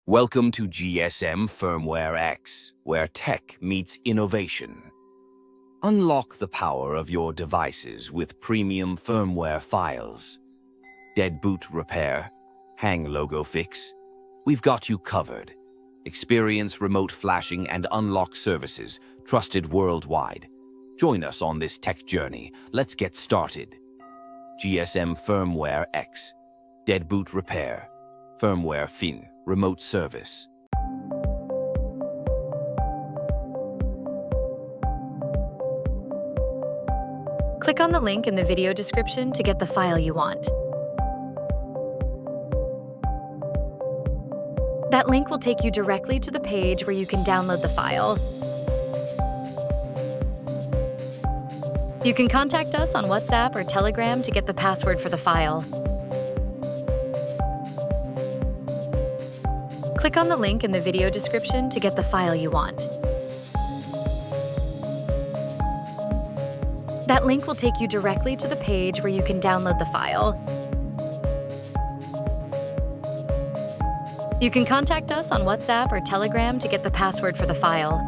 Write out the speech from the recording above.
Welcome to GSM Firmware X, where tech meets innovation. Unlock the power of your devices with premium firmware files. Dead boot repair, hang logo fix. We've got you covered. Experience remote flashing and unlock services trusted worldwide. Join us on this tech journey. Let's get started. GSM Firmware X, dead boot repair, firmware fin, remote service. Click on the link in the video description to get the file you want. That link will take you directly to the page where you can download the file. You can contact us on WhatsApp or Telegram to get the password for the file. Click on the link in the video description to get the file you want. That link will take you directly to the page where you can download the file. You can contact us on WhatsApp or Telegram to get the password for the file.